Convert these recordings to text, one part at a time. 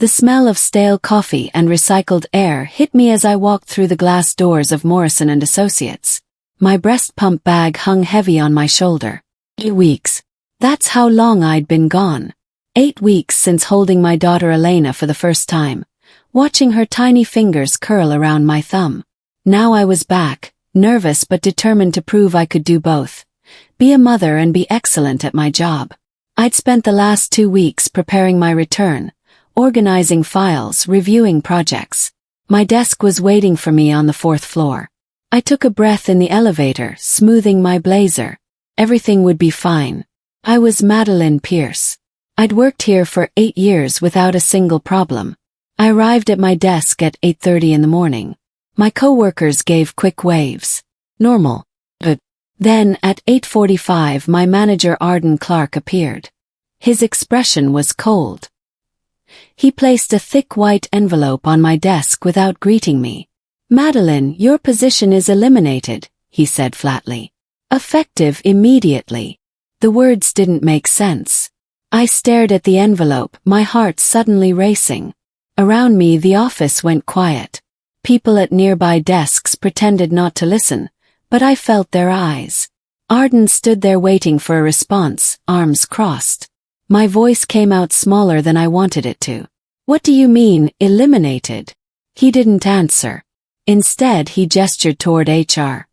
The smell of stale coffee and recycled air hit me as I walked through the glass doors of Morrison & Associates. My breast pump bag hung heavy on my shoulder. 8 weeks. That's how long I'd been gone. 8 weeks since holding my daughter Elena for the first time, watching her tiny fingers curl around my thumb. Now I was back, nervous but determined to prove I could do both. Be a mother and be excellent at my job. I'd spent the last 2 weeks preparing my return, organizing files, reviewing projects. My desk was waiting for me on the 4th floor. I took a breath in the elevator, smoothing my blazer. Everything would be fine. I was Madeline Pierce. I'd worked here for 8 years without a single problem. I arrived at my desk at 8:30 in the morning. My coworkers gave quick waves. Normal. But then, at 8:45, my manager Arden Clark appeared. His expression was cold. He placed a thick white envelope on my desk without greeting me. "Madeline, your position is eliminated," he said flatly. "Effective immediately." The words didn't make sense. I stared at the envelope, my heart suddenly racing. Around me the office went quiet. People at nearby desks pretended not to listen, but I felt their eyes. Arden stood there waiting for a response, arms crossed. My voice came out smaller than I wanted it to. "What do you mean, eliminated?" He didn't answer. Instead, he gestured toward HR.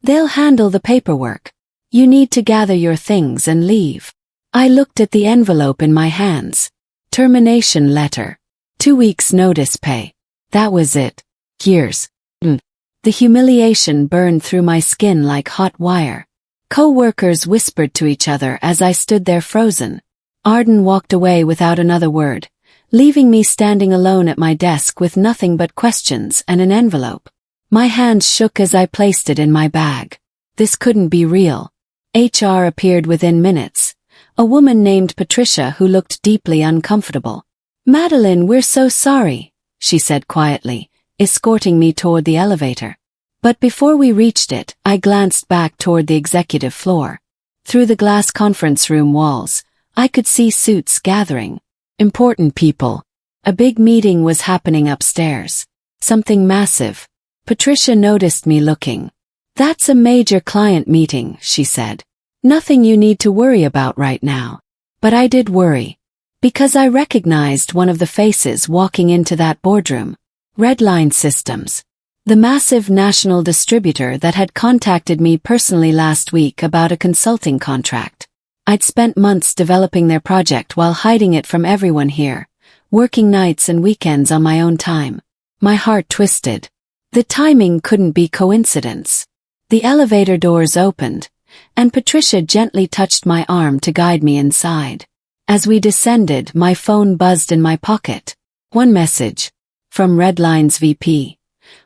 "They'll handle the paperwork. You need to gather your things and leave." I looked at the envelope in my hands. Termination letter. 2 weeks notice pay. That was it. Years. The humiliation burned through my skin like hot wire. Co-workers whispered to each other as I stood there frozen. Arden walked away without another word, leaving me standing alone at my desk with nothing but questions and an envelope. My hands shook as I placed it in my bag. This couldn't be real. HR appeared within minutes. A woman named Patricia who looked deeply uncomfortable. "Madeline, we're so sorry," she said quietly, escorting me toward the elevator. But before we reached it, I glanced back toward the executive floor. Through the glass conference room walls, I could see suits gathering. Important people. A big meeting was happening upstairs. Something massive. Patricia noticed me looking. "That's a major client meeting," she said. "Nothing you need to worry about right now." But I did worry. Because I recognized one of the faces walking into that boardroom. Redline Systems. The massive national distributor that had contacted me personally last week about a consulting contract. I'd spent months developing their project while hiding it from everyone here, working nights and weekends on my own time. My heart twisted. The timing couldn't be coincidence. The elevator doors opened, and Patricia gently touched my arm to guide me inside. As we descended, my phone buzzed in my pocket. One message. From Redline's VP.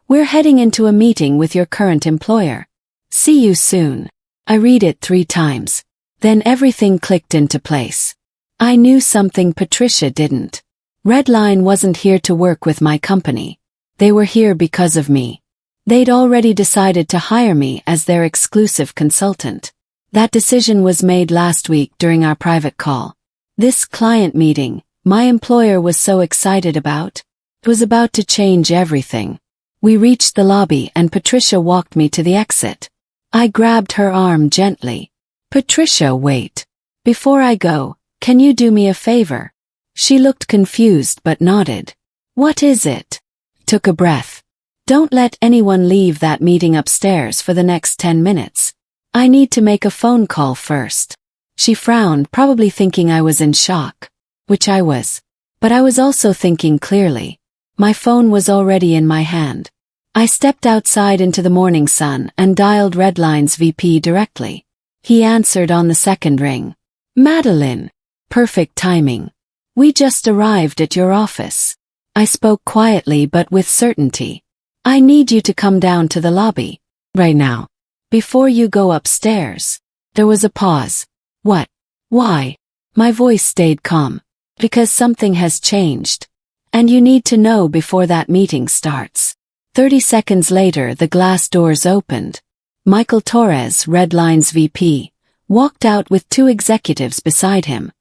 "We're heading into a meeting with your current employer. See you soon." I read it 3 times. Then everything clicked into place. I knew something Patricia didn't. Redline wasn't here to work with my company. They were here because of me. They'd already decided to hire me as their exclusive consultant. That decision was made last week during our private call. This client meeting, my employer was so excited about, it was about to change everything. We reached the lobby and Patricia walked me to the exit. I grabbed her arm gently. "Patricia, wait. Before I go, can you do me a favor?" She looked confused but nodded. "What is it?" Took a breath. "Don't let anyone leave that meeting upstairs for the next 10 minutes. I need to make a phone call first." She frowned, probably thinking I was in shock. Which I was. But I was also thinking clearly. My phone was already in my hand. I stepped outside into the morning sun and dialed Redline's VP directly. He answered on the second ring. "Madeline." Perfect timing. "We just arrived at your office." I spoke quietly but with certainty. "I need you to come down to the lobby. Right now. Before you go upstairs." There was a pause. "What? Why?" My voice stayed calm. "Because something has changed. And you need to know before that meeting starts." 30 seconds later the glass doors opened. Michael Torres, Redline's VP, walked out with 2 executives beside him.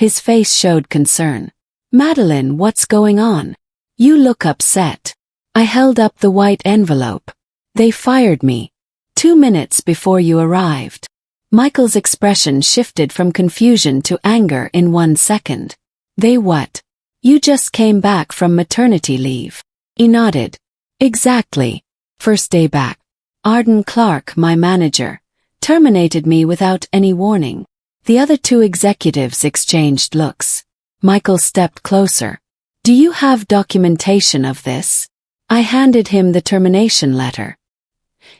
His face showed concern. Madeline, what's going on? You look upset. I held up the white envelope. They fired me 2 minutes before you arrived. Michael's expression shifted from confusion to anger in 1 second. They what? You just came back from maternity leave. He nodded. Exactly. First day back. Arden Clark, my manager, terminated me without any warning. The other 2 executives exchanged looks. Michael stepped closer. Do you have documentation of this? I handed him the termination letter.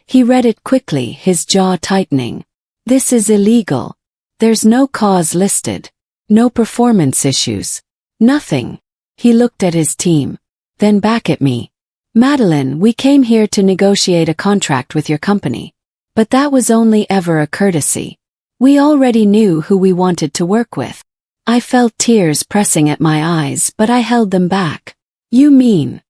He read it quickly, his jaw tightening. This is illegal. There's no cause listed. No performance issues. Nothing. He looked at his team. Then back at me. Madeline, we came here to negotiate a contract with your company. But that was only ever a courtesy. We already knew who we wanted to work with. I felt tears pressing at my eyes, but I held them back. You mean?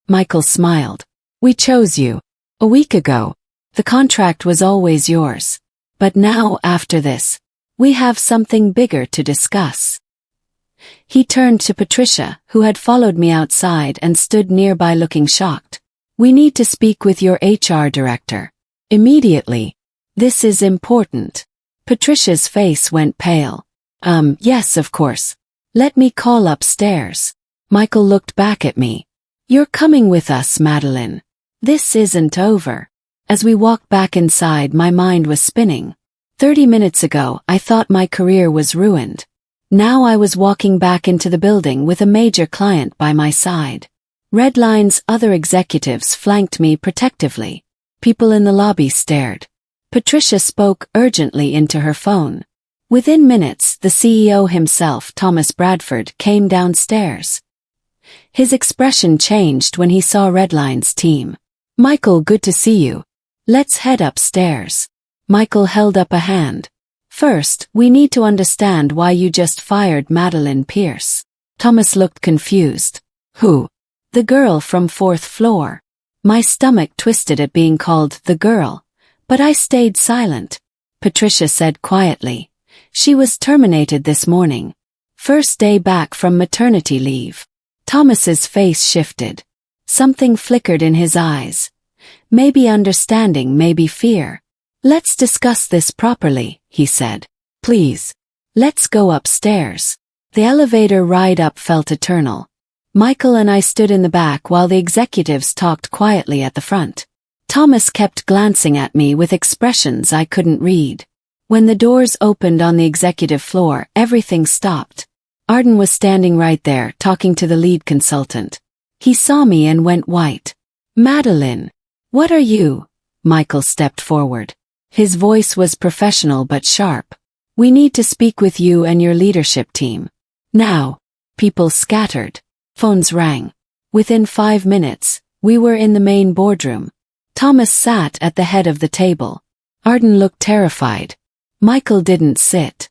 Michael smiled. We chose you. A week ago. The contract was always yours. But now, after this, we have something bigger to discuss. He turned to Patricia, who had followed me outside and stood nearby looking shocked. We need to speak with your HR director. Immediately. This is important. Patricia's face went pale. Yes, of course. Let me call upstairs. Michael looked back at me. You're coming with us, Madeline. This isn't over. As we walked back inside, my mind was spinning. 30 minutes ago, I thought my career was ruined. Now I was walking back into the building with a major client by my side. Redline's other executives flanked me protectively. People in the lobby stared. Patricia spoke urgently into her phone. Within minutes, the CEO himself, Thomas Bradford, came downstairs. His expression changed when he saw Redline's team. Michael, good to see you. Let's head upstairs. Michael held up a hand. First, we need to understand why you just fired Madeline Pierce. Thomas looked confused. Who? The girl from 4th floor. My stomach twisted at being called the girl, but I stayed silent. Patricia said quietly. She was terminated this morning. First day back from maternity leave. Thomas's face shifted. Something flickered in his eyes. Maybe understanding, maybe fear. Let's discuss this properly, he said. Please. Let's go upstairs. The elevator ride up felt eternal. Michael and I stood in the back while the executives talked quietly at the front. Thomas kept glancing at me with expressions I couldn't read. When the doors opened on the executive floor, everything stopped. Arden was standing right there, talking to the lead consultant. He saw me and went white. Madeline. What are you? Michael stepped forward. His voice was professional but sharp. We need to speak with you and your leadership team. Now. People scattered. Phones rang. Within 5 minutes, we were in the main boardroom. Thomas sat at the head of the table. Arden looked terrified. Michael didn't sit.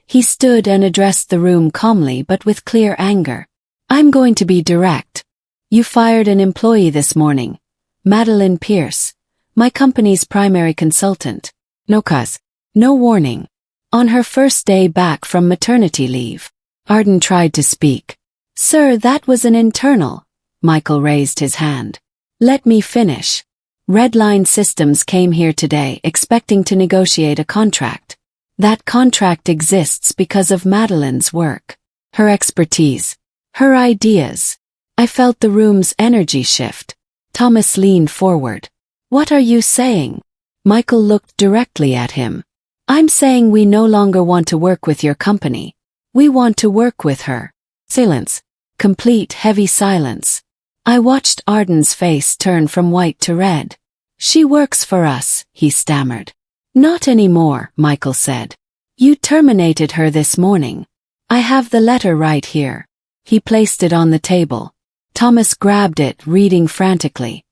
He stood and addressed the room calmly but with clear anger. I'm going to be direct. You fired an employee this morning. Madeline Pierce, my company's primary consultant. No cause. No warning. On her first day back from maternity leave. Arden tried to speak. Sir, that was an internal. Michael raised his hand. Let me finish. Redline Systems came here today expecting to negotiate a contract. That contract exists because of Madeline's work. Her expertise. Her ideas. I felt the room's energy shift. Thomas leaned forward. What are you saying? Michael looked directly at him. I'm saying we no longer want to work with your company. We want to work with her. Silence. Complete heavy silence. I watched Arden's face turn from white to red. She works for us, he stammered. Not anymore, Michael said. You terminated her this morning. I have the letter right here. He placed it on the table. Thomas grabbed it, reading frantically.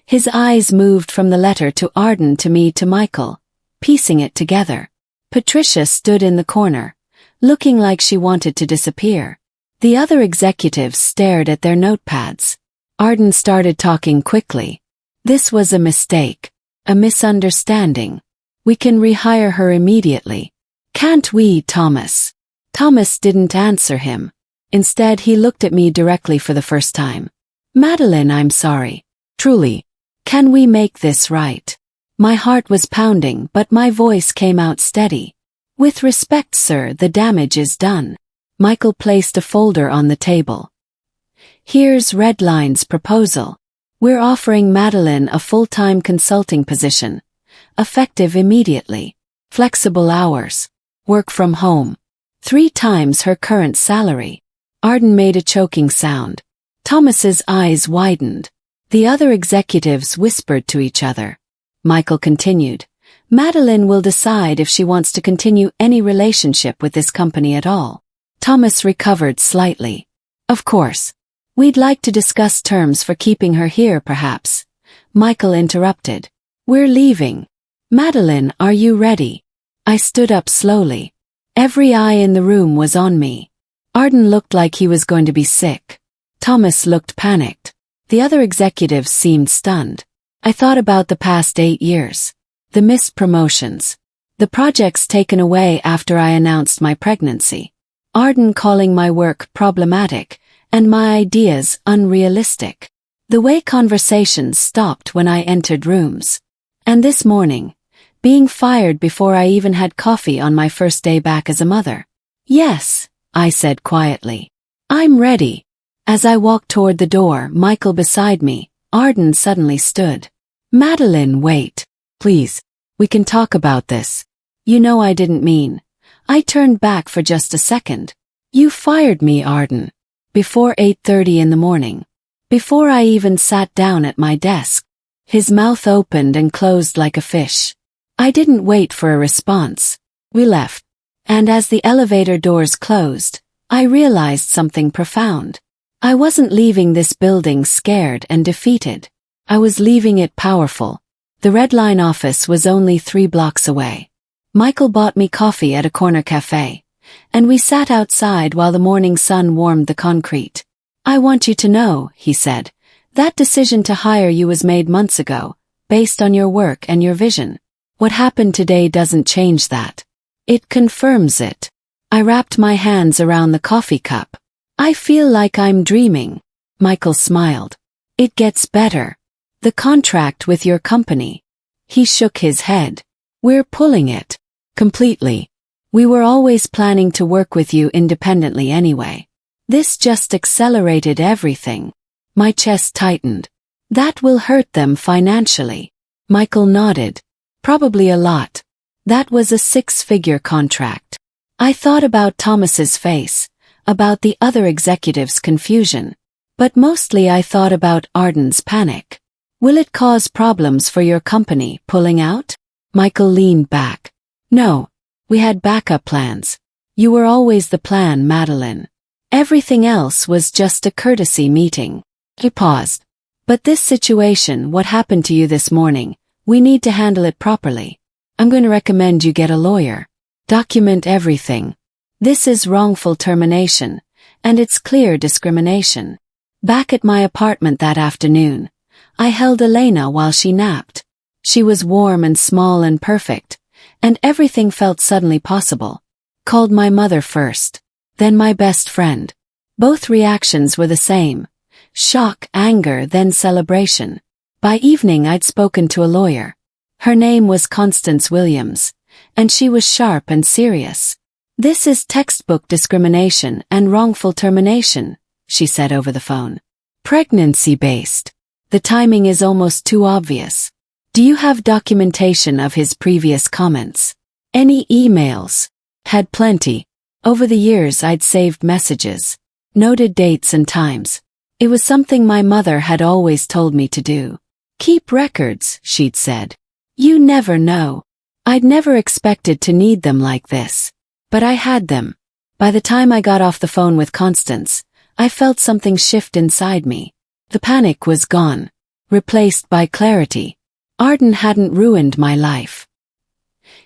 His eyes moved from the letter to Arden to me to Michael, piecing it together. Patricia stood in the corner, looking like she wanted to disappear. The other executives stared at their notepads. Arden started talking quickly. This was a mistake. A misunderstanding. We can rehire her immediately. Can't we, Thomas? Thomas didn't answer him. Instead, he looked at me directly for the first time. Madeline, I'm sorry. Truly. Can we make this right? My heart was pounding, but my voice came out steady. With respect, sir, the damage is done. Michael placed a folder on the table. Here's Redline's proposal. We're offering Madeline a full-time consulting position. Effective immediately. Flexible hours. Work from home. 3 times her current salary. Arden made a choking sound. Thomas's eyes widened. The other executives whispered to each other. Michael continued. Madeline will decide if she wants to continue any relationship with this company at all. Thomas recovered slightly. Of course. We'd like to discuss terms for keeping her here, perhaps. Michael interrupted. We're leaving. Madeline, are you ready? I stood up slowly. Every eye in the room was on me. Arden looked like he was going to be sick. Thomas looked panicked. The other executives seemed stunned. I thought about the past 8 years. The missed promotions. The projects taken away after I announced my pregnancy. Arden calling my work problematic, and my ideas unrealistic. The way conversations stopped when I entered rooms. And this morning, being fired before I even had coffee on my first day back as a mother. Yes, I said quietly. I'm ready. As I walked toward the door, Michael beside me, Arden suddenly stood. Madeline, wait. Please. We can talk about this. You know I didn't mean. I turned back for just a second. You fired me, Arden. Before 8:30 in the morning. Before I even sat down at my desk. His mouth opened and closed like a fish. I didn't wait for a response. We left. And as the elevator doors closed, I realized something profound. I wasn't leaving this building scared and defeated. I was leaving it powerful. The Red Line office was only 3 blocks away. Michael bought me coffee at a corner cafe, and we sat outside while the morning sun warmed the concrete. I want you to know, he said, that decision to hire you was made months ago, based on your work and your vision. What happened today doesn't change that. It confirms it. I wrapped my hands around the coffee cup. I feel like I'm dreaming. Michael smiled. It gets better. The contract with your company. He shook his head. We're pulling it. Completely. We were always planning to work with you independently anyway. This just accelerated everything. My chest tightened. That will hurt them financially. Michael nodded. Probably a lot. That was a 6-figure contract. I thought about Thomas's face, about the other executives' confusion. But mostly I thought about Arden's panic. Will it cause problems for your company pulling out? Michael leaned back. No. We had backup plans. You were always the plan, Madeline. Everything else was just a courtesy meeting. He paused. But this situation, what happened to you this morning, we need to handle it properly. I'm going to recommend you get a lawyer. Document everything. This is wrongful termination, and it's clear discrimination. Back at my apartment that afternoon, I held Elena while she napped. She was warm and small and perfect, and everything felt suddenly possible. Called my mother first, then my best friend. Both reactions were the same. Shock, anger, then celebration. By evening I'd spoken to a lawyer. Her name was Constance Williams, and she was sharp and serious. This is textbook discrimination and wrongful termination, she said over the phone. Pregnancy-based. The timing is almost too obvious. Do you have documentation of his previous comments? Any emails? Had plenty. Over the years I'd saved messages. Noted dates and times. It was something my mother had always told me to do. Keep records, she'd said. You never know. I'd never expected to need them like this. But I had them. By the time I got off the phone with Constance, I felt something shift inside me. The panic was gone. Replaced by clarity. Arden hadn't ruined my life.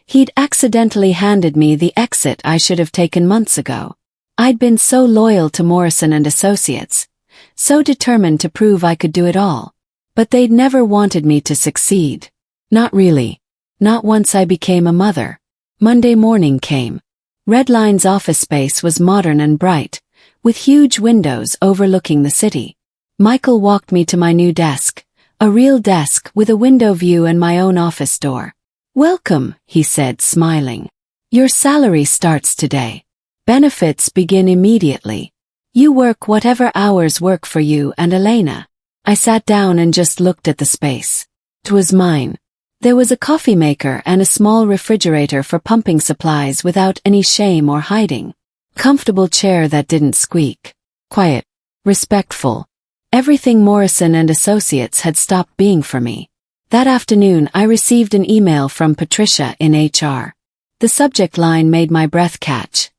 He'd accidentally handed me the exit I should have taken months ago. I'd been so loyal to Morrison and Associates, so determined to prove I could do it all. But they'd never wanted me to succeed. Not really. Not once I became a mother. Monday morning came. Redline's office space was modern and bright, with huge windows overlooking the city. Michael walked me to my new desk, a real desk with a window view and my own office door. "Welcome," he said, smiling. "Your salary starts today. Benefits begin immediately. You work whatever hours work for you and Elena." I sat down and just looked at the space. It was mine. There was a coffee maker and a small refrigerator for pumping supplies without any shame or hiding. Comfortable chair that didn't squeak. Quiet. Respectful. Everything Morrison and Associates had stopped being for me. That afternoon I received an email from Patricia in HR. The subject line made my breath catch.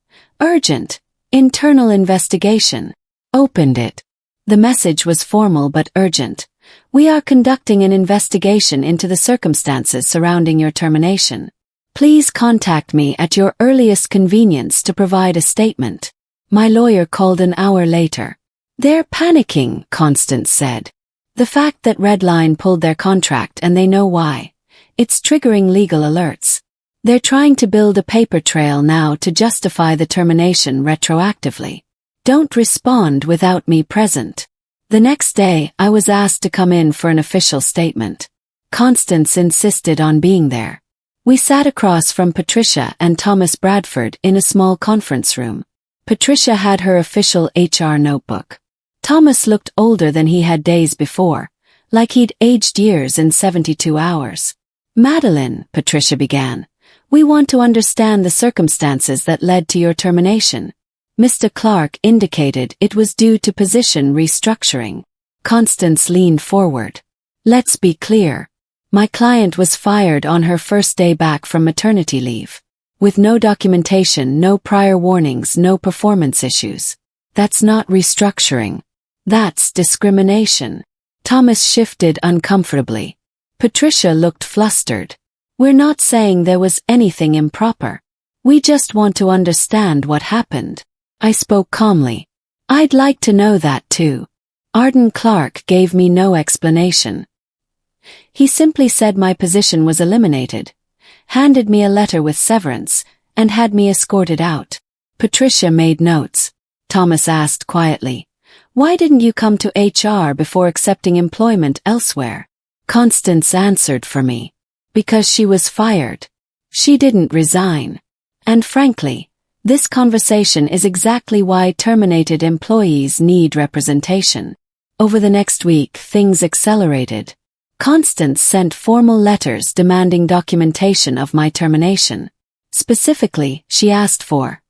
"Urgent. Internal investigation." Opened it. The message was formal but urgent. "We are conducting an investigation into the circumstances surrounding your termination. Please contact me at your earliest convenience to provide a statement." My lawyer called an hour later. "They're panicking," Constance said. "The fact that Redline pulled their contract and they know why. It's triggering legal alerts. They're trying to build a paper trail now to justify the termination retroactively. Don't respond without me present." The next day, I was asked to come in for an official statement. Constance insisted on being there. We sat across from Patricia and Thomas Bradford in a small conference room. Patricia had her official HR notebook. Thomas looked older than he had days before, like he'd aged years in 72 hours. "Madeline," Patricia began, "we want to understand the circumstances that led to your termination." Mr. Clark indicated it was due to position restructuring. Constance leaned forward. "Let's be clear. My client was fired on her first day back from maternity leave. With no documentation, no prior warnings, no performance issues. That's not restructuring. That's discrimination." Thomas shifted uncomfortably. Patricia looked flustered. "We're not saying there was anything improper. We just want to understand what happened." I spoke calmly. "I'd like to know that too." Arden Clark gave me no explanation. He simply said my position was eliminated, handed me a letter with severance, and had me escorted out. Patricia made notes. Thomas asked quietly, "Why didn't you come to HR before accepting employment elsewhere?" Constance answered for me. "Because she was fired. She didn't resign. And frankly, this conversation is exactly why terminated employees need representation." Over the next week, things accelerated. Constance sent formal letters demanding documentation of my termination. Specifically, she asked for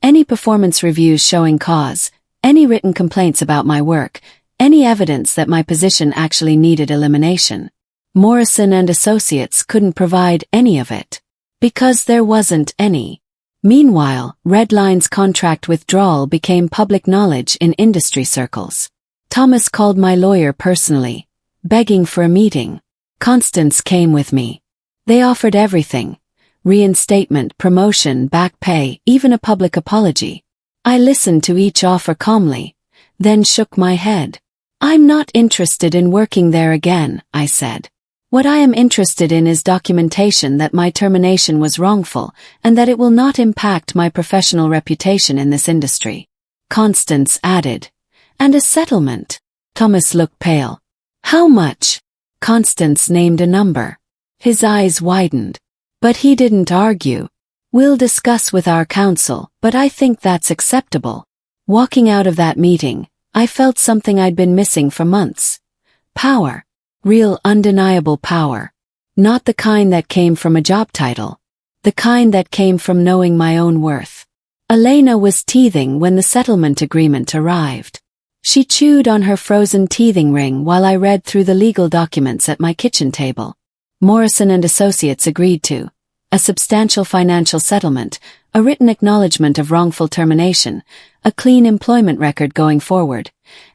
any performance reviews showing cause, any written complaints about my work, any evidence that my position actually needed elimination. Morrison and Associates couldn't provide any of it, because there wasn't any. Meanwhile, Redline's contract withdrawal became public knowledge in industry circles. Thomas called my lawyer personally, begging for a meeting. Constance came with me. They offered everything: reinstatement, promotion, back pay, even a public apology. I listened to each offer calmly, then shook my head. "I'm not interested in working there again," I said. "What I am interested in is documentation that my termination was wrongful and that it will not impact my professional reputation in this industry." Constance added, "And a settlement." Thomas looked pale. "How much?" Constance named a number. His eyes widened. But he didn't argue. "We'll discuss with our counsel, but I think that's acceptable." Walking out of that meeting, I felt something I'd been missing for months. Power. Real, undeniable power. Not the kind that came from a job title. The kind that came from knowing my own worth. Elena was teething when the settlement agreement arrived. She chewed on her frozen teething ring while I read through the legal documents at my kitchen table. Morrison and Associates agreed to a substantial financial settlement, a written acknowledgement of wrongful termination, a clean employment record going forward,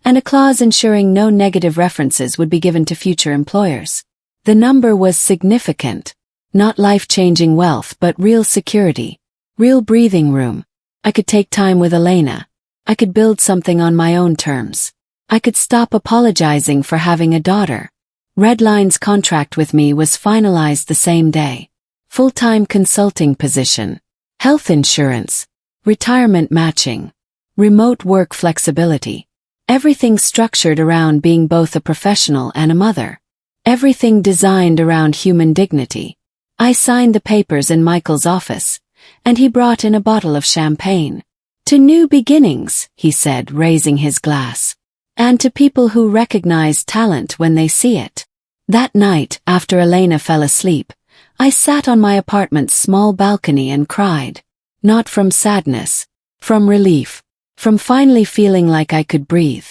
and a clause ensuring no negative references would be given to future employers. The number was significant. Not life-changing wealth, but real security. Real breathing room. I could take time with Elena. I could build something on my own terms. I could stop apologizing for having a daughter. Redline's contract with me was finalized the same day. Full-time consulting position. Health insurance. Retirement matching. remote work flexibility. Everything structured around being both a professional and a mother. Everything designed around human dignity. I signed the papers in Michael's office, and he brought in a bottle of champagne. "To new beginnings," he said, raising his glass. "And to people who recognize talent when they see it." That night, after Elena fell asleep, I sat on my apartment's small balcony and cried. Not from sadness. From relief. From finally feeling like I could breathe.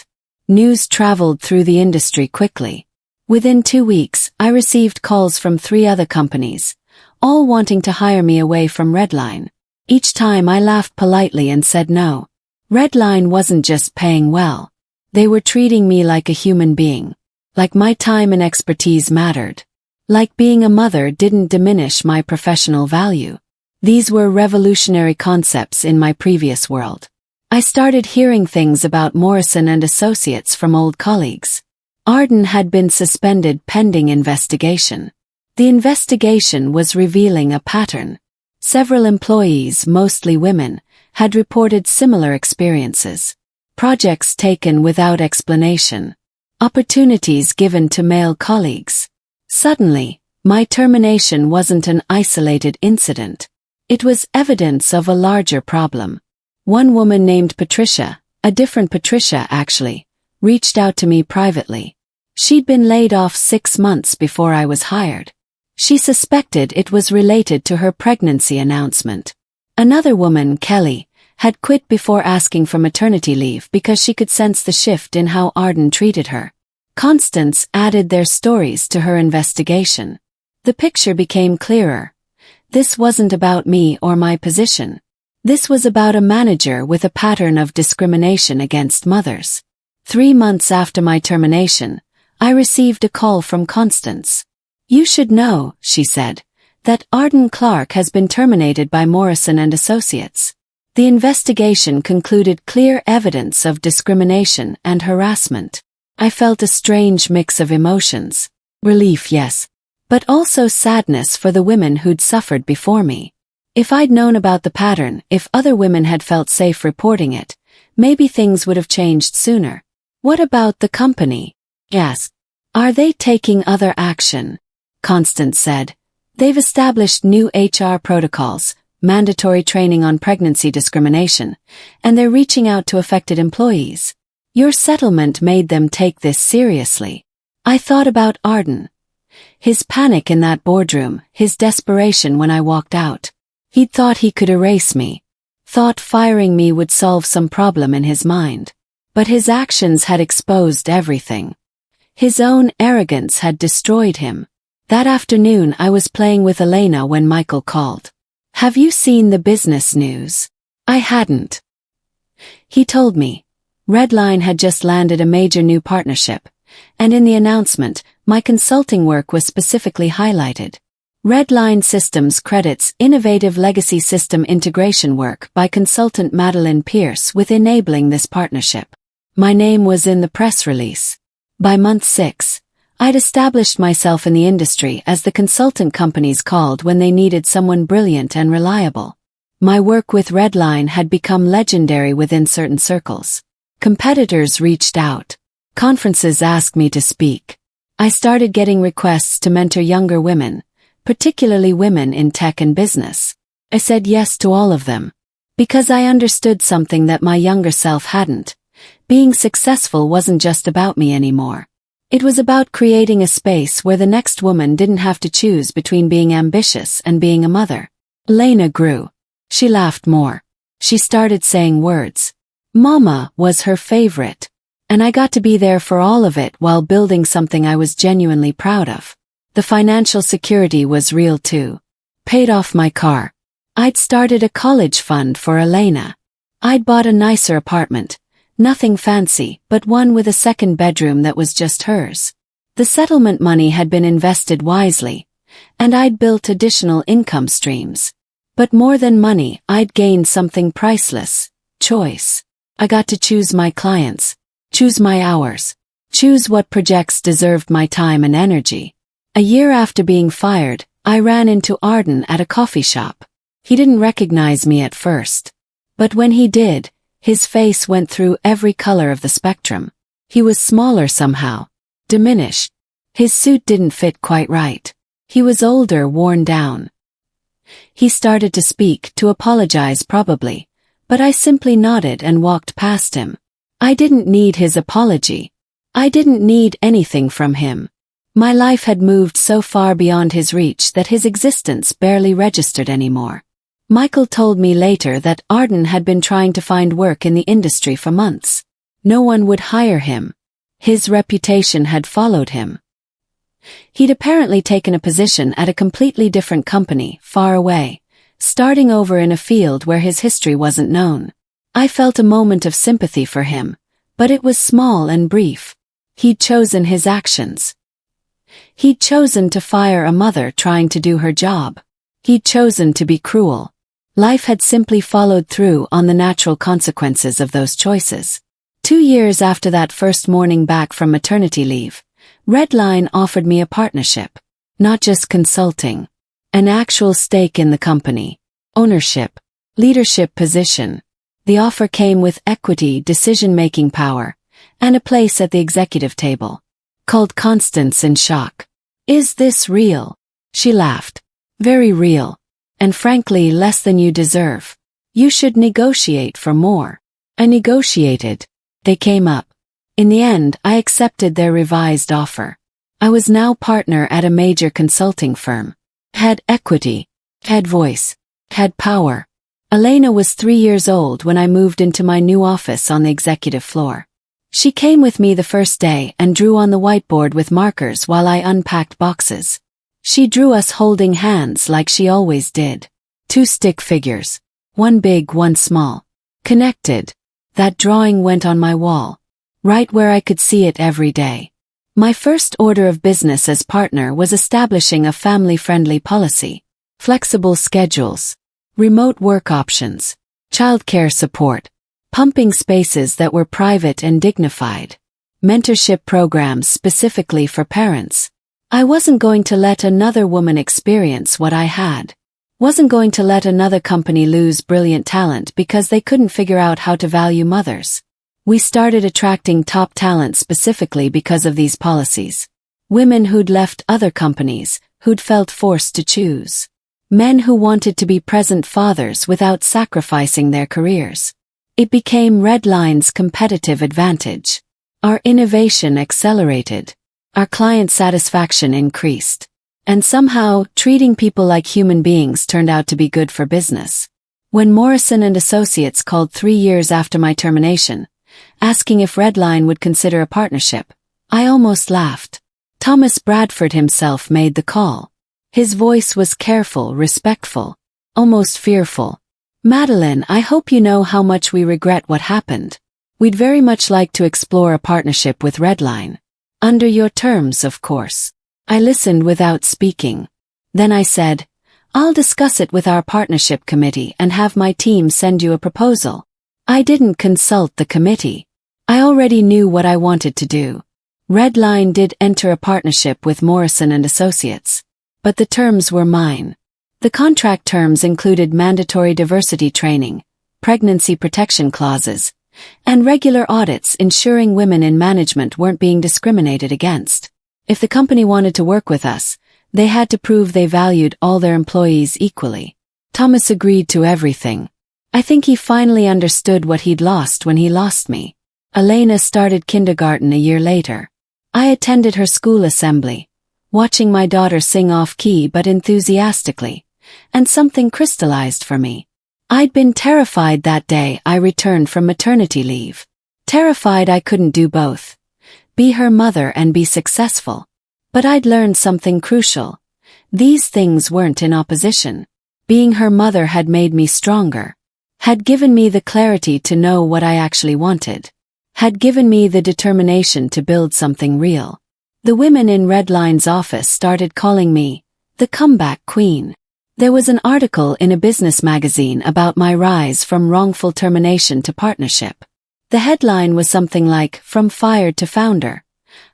News traveled through the industry quickly. Within 2 weeks, I received calls from 3 other companies, all wanting to hire me away from Redline. Each time I laughed politely and said no. Redline wasn't just paying well. They were treating me like a human being. Like my time and expertise mattered. Like being a mother didn't diminish my professional value. These were revolutionary concepts in my previous world. I started hearing things about Morrison and Associates from old colleagues. Arden had been suspended pending investigation. The investigation was revealing a pattern. Several employees, mostly women, had reported similar experiences. Projects taken without explanation. Opportunities given to male colleagues. Suddenly, my termination wasn't an isolated incident. It was evidence of a larger problem. One woman named Patricia, a different Patricia actually, reached out to me privately. She'd been laid off 6 months before I was hired. She suspected it was related to her pregnancy announcement. Another woman, Kelly, had quit before asking for maternity leave because she could sense the shift in how Arden treated her. Constance added their stories to her investigation. The picture became clearer. This wasn't about me or my position. This was about a manager with a pattern of discrimination against mothers. 3 months after my termination, I received a call from Constance. "You should know," she said, "that Arden Clark has been terminated by Morrison and Associates." The investigation concluded clear evidence of discrimination and harassment. I felt a strange mix of emotions. Relief, yes, but also sadness for the women who'd suffered before me. If I'd known about the pattern, if other women had felt safe reporting it, maybe things would have changed sooner. "What about the company?" I asked. "Are they taking other action?" Constance said. "They've established new HR protocols, mandatory training on pregnancy discrimination, and they're reaching out to affected employees. Your settlement made them take this seriously." I thought about Arden. His panic in that boardroom, his desperation when I walked out. He'd thought he could erase me. Thought firing me would solve some problem in his mind. But his actions had exposed everything. His own arrogance had destroyed him. That afternoon I was playing with Elena when Michael called. "Have you seen the business news?" I hadn't. He told me. Redline had just landed a major new partnership, and in the announcement, my consulting work was specifically highlighted. Redline Systems credits innovative legacy system integration work by consultant Madeline Pierce with enabling this partnership. My name was in the press release. By month 6, I'd established myself in the industry as the consultant companies called when they needed someone brilliant and reliable. My work with Redline had become legendary within certain circles. Competitors reached out. Conferences asked me to speak. I started getting requests to mentor younger women, particularly women in tech and business. I said yes to all of them. Because I understood something that my younger self hadn't. Being successful wasn't just about me anymore. It was about creating a space where the next woman didn't have to choose between being ambitious and being a mother. Elena grew. She laughed more. She started saying words. Mama was her favorite. And I got to be there for all of it while building something I was genuinely proud of. The financial security was real too. Paid off my car. I'd started a college fund for Elena. I'd bought a nicer apartment. Nothing fancy, but one with a second bedroom that was just hers. The settlement money had been invested wisely, and I'd built additional income streams. But more than money, I'd gained something priceless: choice. I got to choose my clients, choose my hours, choose what projects deserved my time and energy. A year after being fired, I ran into Arden at a coffee shop. He didn't recognize me at first. But when he did, His face went through every color of the spectrum. He was smaller somehow. Diminished. His suit didn't fit quite right. He was older, worn down. He started to speak, to apologize probably, but I simply nodded and walked past him. I didn't need his apology. I didn't need anything from him. My life had moved so far beyond his reach that his existence barely registered anymore. Michael told me later that Arden had been trying to find work in the industry for months. No one would hire him. His reputation had followed him. He'd apparently taken a position at a completely different company, far away, starting over in a field where his history wasn't known. I felt a moment of sympathy for him, but it was small and brief. He'd chosen his actions. He'd chosen to fire a mother trying to do her job. He'd chosen to be cruel. Life had simply followed through on the natural consequences of those choices. 2 years after that first morning back from maternity leave, Redline offered me a partnership. Not just consulting. An actual stake in the company. Ownership. Leadership position. The offer came with equity, decision-making power, and a place at the executive table. Called Constance in shock. "Is this real?" She laughed. "Very real. And frankly less than you deserve. You should negotiate for more." I negotiated. They came up. In the end, I accepted their revised offer. I was now partner at a major consulting firm. Had equity. Had voice. Had power. Elena was 3 years old when I moved into my new office on the executive floor. She came with me the first day and drew on the whiteboard with markers while I unpacked boxes. She drew us holding hands like she always did. 2 stick figures. One big, one small. Connected. That drawing went on my wall. Right where I could see it every day. My first order of business as partner was establishing a family-friendly policy. Flexible schedules. Remote work options. Childcare support. Pumping spaces that were private and dignified. Mentorship programs specifically for parents. I wasn't going to let another woman experience what I had. Wasn't going to let another company lose brilliant talent because they couldn't figure out how to value mothers. We started attracting top talent specifically because of these policies. Women who'd left other companies, who'd felt forced to choose. Men who wanted to be present fathers without sacrificing their careers. It became Redline's competitive advantage. Our innovation accelerated. Our client satisfaction increased. And somehow, treating people like human beings turned out to be good for business. When Morrison and Associates called 3 years after my termination, asking if Redline would consider a partnership, I almost laughed. Thomas Bradford himself made the call. His voice was careful, respectful, almost fearful. "Madeline, I hope you know how much we regret what happened. We'd very much like to explore a partnership with Redline. Under your terms, of course." I listened without speaking. Then I said, "I'll discuss it with our partnership committee and have my team send you a proposal." I didn't consult the committee. I already knew what I wanted to do. Redline did enter a partnership with Morrison and Associates. But the terms were mine. The contract terms included mandatory diversity training, pregnancy protection clauses, and regular audits ensuring women in management weren't being discriminated against. If the company wanted to work with us, they had to prove they valued all their employees equally. Thomas agreed to everything. I think he finally understood what he'd lost when he lost me. Elena started kindergarten a year later. I attended her school assembly, watching my daughter sing off-key but enthusiastically, and something crystallized for me. I'd been terrified that day I returned from maternity leave. Terrified I couldn't do both. Be her mother and be successful. But I'd learned something crucial. These things weren't in opposition. Being her mother had made me stronger. Had given me the clarity to know what I actually wanted. Had given me the determination to build something real. The women in Redline's office started calling me the comeback queen. There was an article in a business magazine about my rise from wrongful termination to partnership. The headline was something like, "From Fired to Founder.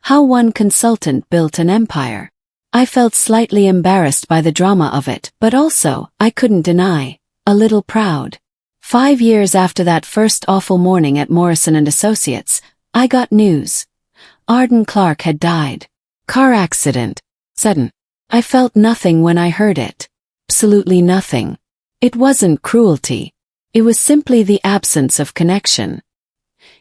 How One Consultant Built an Empire." I felt slightly embarrassed by the drama of it, but also, I couldn't deny, a little proud. 5 years after that first awful morning at Morrison and Associates, I got news. Arden Clark had died. Car accident. Sudden. I felt nothing when I heard it. Absolutely nothing. It wasn't cruelty. It was simply the absence of connection.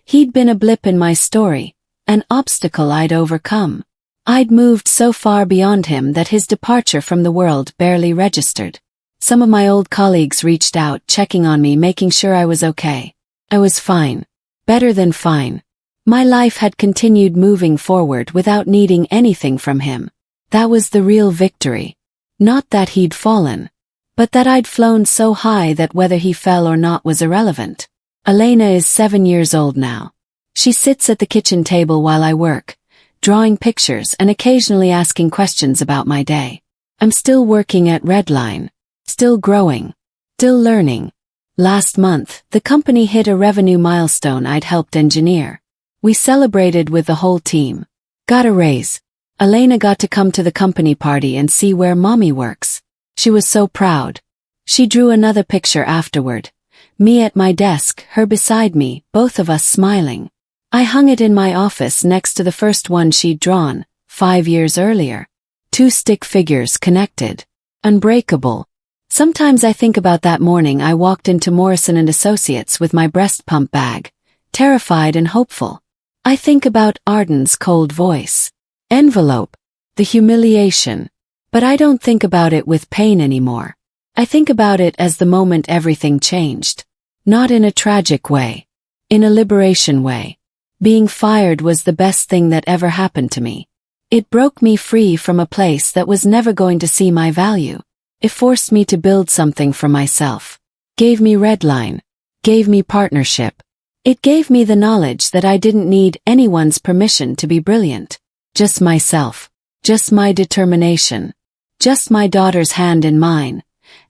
He'd been a blip in my story, an obstacle I'd overcome. I'd moved so far beyond him that his departure from the world barely registered. Some of my old colleagues reached out, checking on me, making sure I was okay. I was fine. Better than fine. My life had continued moving forward without needing anything from him. That was the real victory. Not that he'd fallen, but that I'd flown so high that whether he fell or not was irrelevant. Elena is 7 years old now. She sits at the kitchen table while I work, drawing pictures and occasionally asking questions about my day. I'm still working at Redline, still growing, still learning. Last month, the company hit a revenue milestone I'd helped engineer. We celebrated with the whole team. Got a raise. Elena got to come to the company party and see where mommy works. She was so proud. She drew another picture afterward. Me at my desk, her beside me, both of us smiling. I hung it in my office next to the first one she'd drawn, 5 years earlier. 2 stick figures connected. Unbreakable. Sometimes I think about that morning I walked into Morrison and Associates with my breast pump bag, terrified and hopeful. I think about Arden's cold voice. Envelope. The humiliation. But I don't think about it with pain anymore. I think about it as the moment everything changed. Not in a tragic way. In a liberation way. Being fired was the best thing that ever happened to me. It broke me free from a place that was never going to see my value. It forced me to build something for myself. Gave me Redline. Gave me partnership. It gave me the knowledge that I didn't need anyone's permission to be brilliant. Just myself. Just my determination. Just my daughter's hand in mine.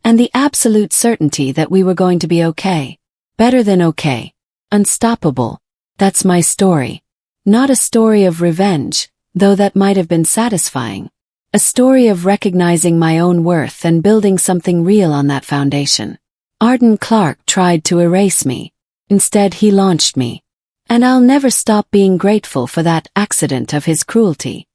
And the absolute certainty that we were going to be okay. Better than okay. Unstoppable. That's my story. Not a story of revenge, though that might have been satisfying. A story of recognizing my own worth and building something real on that foundation. Arden Clark tried to erase me. Instead he launched me. And I'll never stop being grateful for that accident of his cruelty.